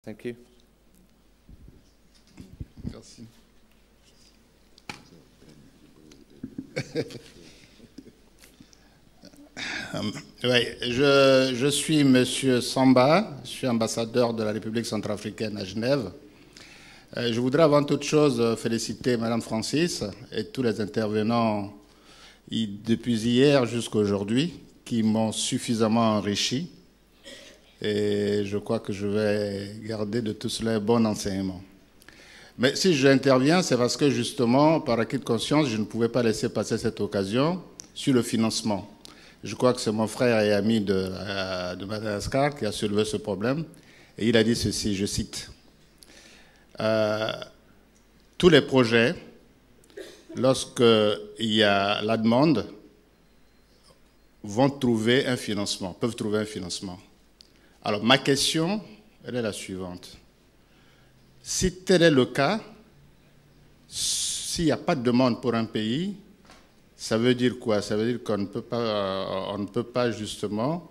Thank you. Merci. Ouais, je suis Monsieur Samba, je suis ambassadeur de la République centrafricaine à Genève. Je voudrais avant toute chose féliciter Madame Francis et tous les intervenants depuis hier jusqu'à aujourd'hui qui m'ont suffisamment enrichi. Et je crois que je vais garder de tout cela un bon enseignement. Mais si j'interviens, c'est parce que justement, par acquis de conscience, je ne pouvais pas laisser passer cette occasion sur le financement. Je crois que c'est mon frère et ami de Madagascar qui a soulevé ce problème. Et il a dit ceci, je cite, tous les projets, lorsqu'il y a la demande, peuvent trouver un financement. Alors, ma question, elle est la suivante. Si tel est le cas, s'il n'y a pas de demande pour un pays, ça veut dire quoi? Ça veut dire qu'on ne peut pas justement,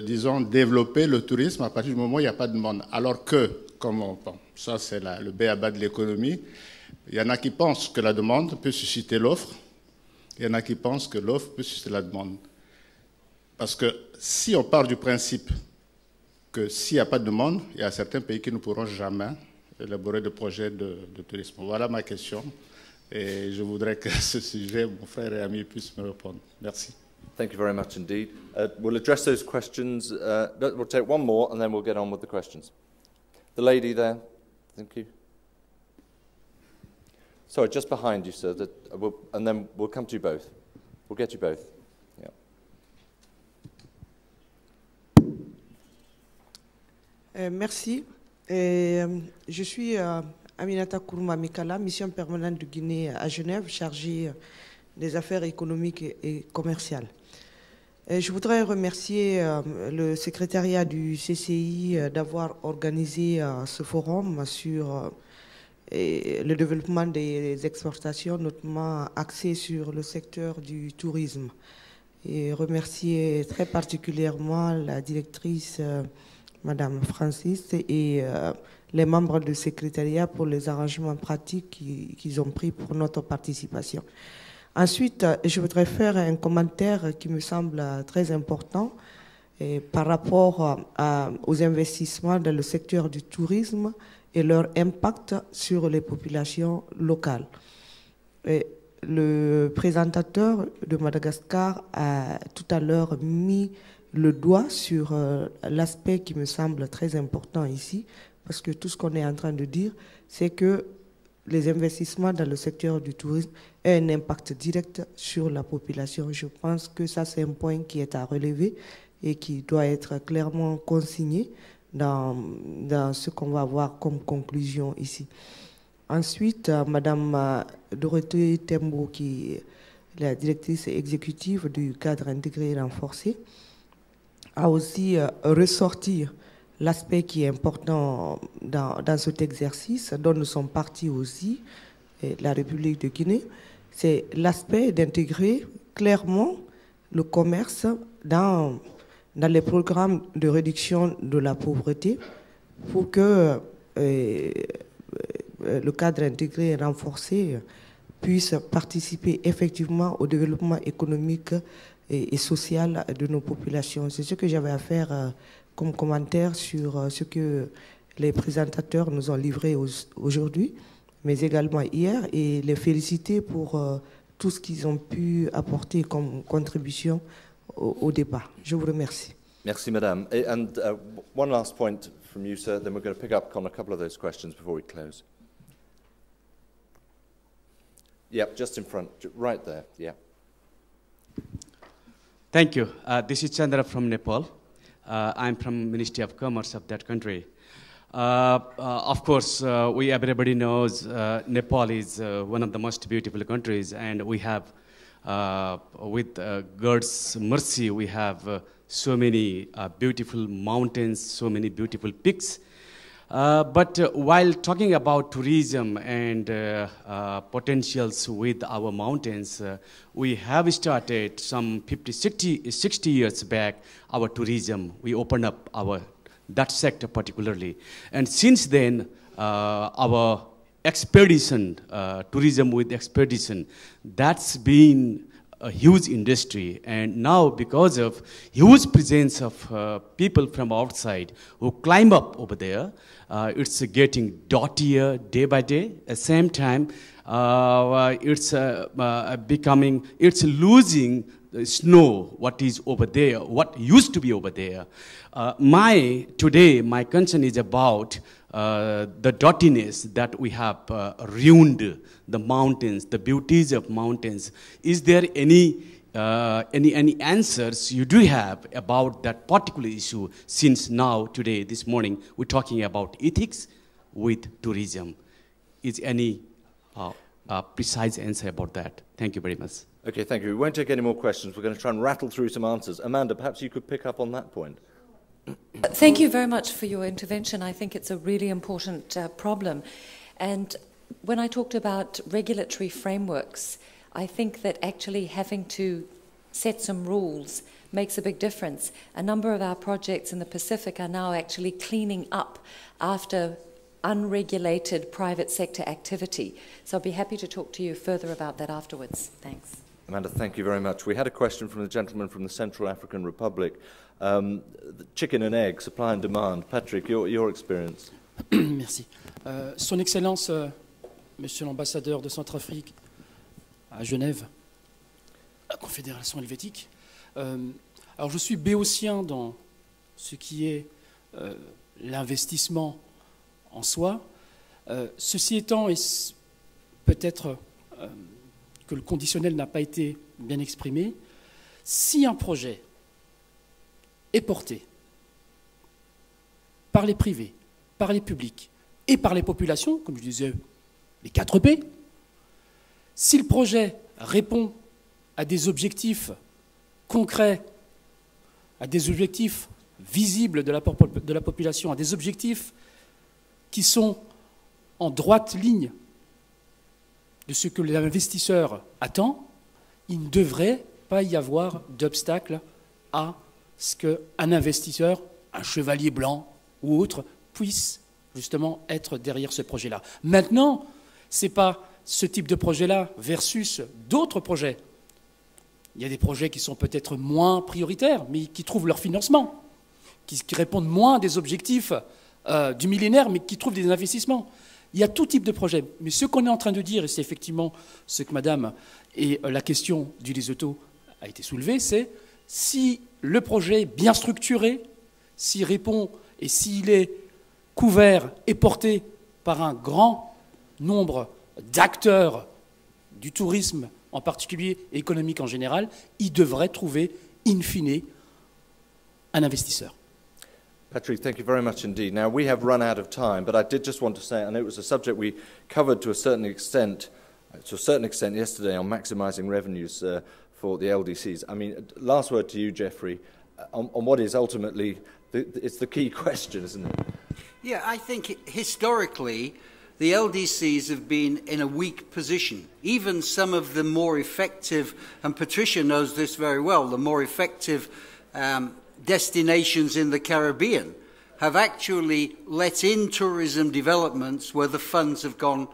disons, développer le tourisme à partir du moment où il n'y a pas de demande. Alors que, ça c'est le b.a.-ba de l'économie, il y en a qui pensent que la demande peut susciter l'offre, il y en a qui pensent que l'offre peut susciter la demande. Parce que si on part du principe que s'il n'y a pas de demande, il y a certains pays qui ne pourront jamais élaborer de projets de tourisme. Voilà ma question. Et je voudrais que ce sujet, mon frère et ami puisse me répondre. Merci. Thank you very much indeed. We'll address those questions. We'll take one more and then we'll get on with the questions. The lady there. Thank you. Sorry, just behind you, sir. And then we'll come to you both. We'll get you both. Merci. Je suis Aminata Kourouma Mikala, mission permanente de Guinée à Genève, chargée des affaires économiques et commerciales. Je voudrais remercier le secrétariat du CCI d'avoir organisé ce forum sur le développement des exportations, notamment axé sur le secteur du tourisme. Et remercier très particulièrement la directrice Madame Francis et les membres du secrétariat pour les arrangements pratiques qu'ils ont pris pour notre participation. Ensuite, je voudrais faire un commentaire qui me semble très important par rapport aux investissements dans le secteur du tourisme et leur impact sur les populations locales. Le présentateur de Madagascar a tout à l'heure mis le doigt sur l'aspect qui me semble très important ici, parce que tout ce qu'on est en train de dire, c'est que les investissements dans le secteur du tourisme ont un impact direct sur la population. Je pense que ça, c'est un point qui est à relever et qui doit être clairement consigné dans ce qu'on va avoir comme conclusion ici. Ensuite, Madame Dorothée Tembo, qui est la directrice exécutive du cadre intégré et renforcé, a aussi ressorti l'aspect qui est important dans cet exercice, dont nous sommes partis aussi, la République de Guinée, c'est l'aspect d'intégrer clairement le commerce dans les programmes de réduction de la pauvreté pour que le cadre intégré et renforcé puisse participer effectivement au développement économique et social de nos populations. C'est ce que j'avais à faire comme commentaire sur ce que les présentateurs nous ont livré aujourd'hui, mais également hier, et les féliciter pour tout ce qu'ils ont pu apporter comme contribution au débat. Je vous remercie. Merci, Madame. And one last point from you, sir, then we're going to pick up on a couple of those questions before we close. Yep, just in front, right there, yeah. Thank you. This is Chandra from Nepal. I'm from Ministry of Commerce of that country. Of course, everybody knows Nepal is one of the most beautiful countries, and we have, with God's mercy, we have so many beautiful mountains, so many beautiful peaks. But while talking about tourism and potentials with our mountains, we have started some 60 years back our tourism. We opened up that sector particularly. And since then, our expedition, tourism with expedition, that's been a huge industry. And now because of huge presence of people from outside who climb up over there, it's getting dottier day by day. At the same time, it's losing the snow, what is over there, what used to be over there. Today, my concern is about the dottiness that we have ruined the mountains, the beauties of mountains. Is there any answers you do have about that particular issue, since now, today, this morning, we're talking about ethics with tourism? Is any precise answer about that? Thank you very much. Okay, thank you. We won't take any more questions. We're going to try and rattle through some answers. Amanda, perhaps you could pick up on that point. Thank you very much for your intervention. I think it's a really important problem. And when I talked about regulatory frameworks, I think that actually having to set some rules makes a big difference. A number of our projects in the Pacific are now actually cleaning up after unregulated private sector activity. So I'll be happy to talk to you further about that afterwards. Thanks. Amanda, thank you very much. We had a question from the gentleman from the Central African Republic. The chicken and egg, supply and demand. Patrick, your experience. Merci. Son Excellence, Monsieur l'ambassadeur de Centrafrique à Genève, la Confédération helvétique. Alors je suis béotien dans ce qui est l'investissement en soi. Ceci étant, et peut-être que le conditionnel n'a pas été bien exprimé, si un projet est porté par les privés, par les publics et par les populations, comme je disais, les 4 P, si le projet répond à des objectifs concrets, à des objectifs visibles de la population, à des objectifs qui sont en droite ligne de ce que l'investisseur attend, il ne devrait pas y avoir d'obstacle à ce qu'un investisseur, un chevalier blanc ou autre, puisse justement être derrière ce projet-là. Maintenant, ce n'est pas ce type de projet-là versus d'autres projets. Il y a des projets qui sont peut-être moins prioritaires, mais qui trouvent leur financement, qui répondent moins à des objectifs du millénaire, mais qui trouvent des investissements. Il y a tout type de projet. Mais ce qu'on est en train de dire, et c'est effectivement ce que Madame et la question du Lesotho a été soulevée, c'est si le projet est bien structuré, s'il répond et s'il est couvert et porté par un grand nombre d'acteurs du tourisme en particulier et économique en général, il devrait trouver, in fine, un investisseur. Patrick, thank you very much indeed. Now, we have run out of time, but I did just want to say, I know it was a subject we covered to a certain extent yesterday on maximising revenues for the LDCs. I mean, last word to you, Jeffrey, on what is ultimately, it's the key question, isn't it? Yeah, I think historically, the LDCs have been in a weak position. Even some of the more effective, and Patricia knows this very well, the more effective destinations in the Caribbean have actually let in tourism developments where the funds have gone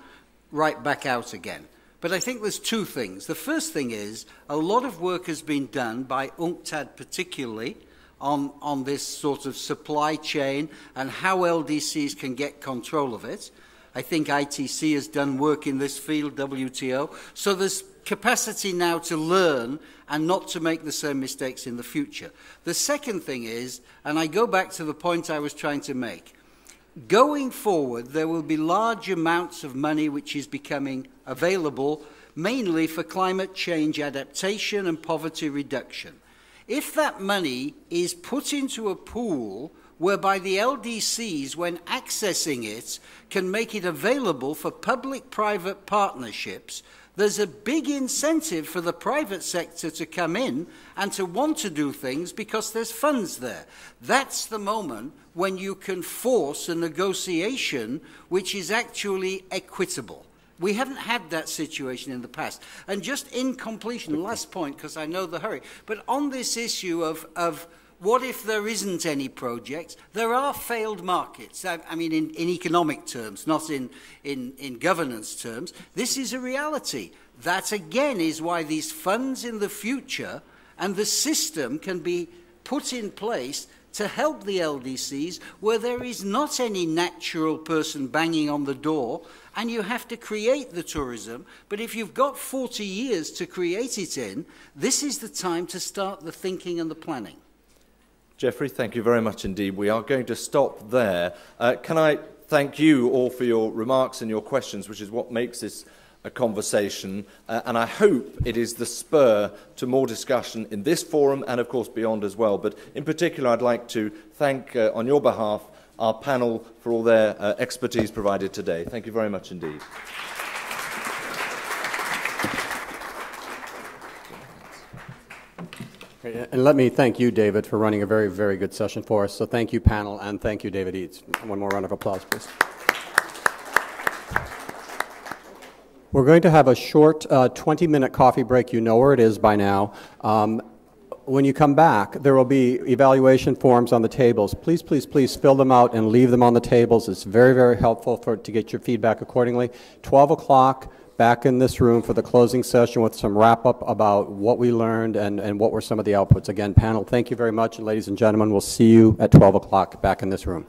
right back out again. But I think there's 2 things. The first thing is a lot of work has been done by UNCTAD particularly on this sort of supply chain and how LDCs can get control of it. I think ITC has done work in this field, WTO. So there's capacity now to learn and not to make the same mistakes in the future. The second thing is, and I go back to the point I was trying to make, going forward there will be large amounts of money which is becoming available mainly for climate change adaptation and poverty reduction. If that money is put into a pool whereby the LDCs, when accessing it, can make it available for public-private partnerships, there's a big incentive for the private sector to come in and to want to do things because there's funds there. That's the moment when you can force a negotiation which is actually equitable. We haven't had that situation in the past. And just in completion, last point, because I know the hurry, but on this issue of what if there isn't any projects? There are failed markets. I mean, in economic terms, not in governance terms. This is a reality. That, again, is why these funds in the future and the system can be put in place to help the LDCs where there is not any natural person banging on the door and you have to create the tourism. But if you've got 40 years to create it in, this is the time to start the thinking and the planning. Jeffrey, thank you very much indeed. We are going to stop there. Can I thank you all for your remarks and your questions, which is what makes this a conversation, and I hope it is the spur to more discussion in this forum and, of course, beyond as well. But in particular, I'd like to thank, on your behalf, our panel for all their expertise provided today. Thank you very much indeed. And let me thank you, David, for running a very, very good session for us. So thank you, panel, and thank you, David Eads. One more round of applause, please. We're going to have a short 20-minute coffee break. You know where it is by now. When you come back, there will be evaluation forms on the tables. Please, please, please fill them out and leave them on the tables. It's very, very helpful to get your feedback accordingly. 12 o'clock, back in this room for the closing session with some wrap-up about what we learned and what were some of the outputs. Again, panel, thank you very much. And ladies and gentlemen, we'll see you at 12 o'clock back in this room.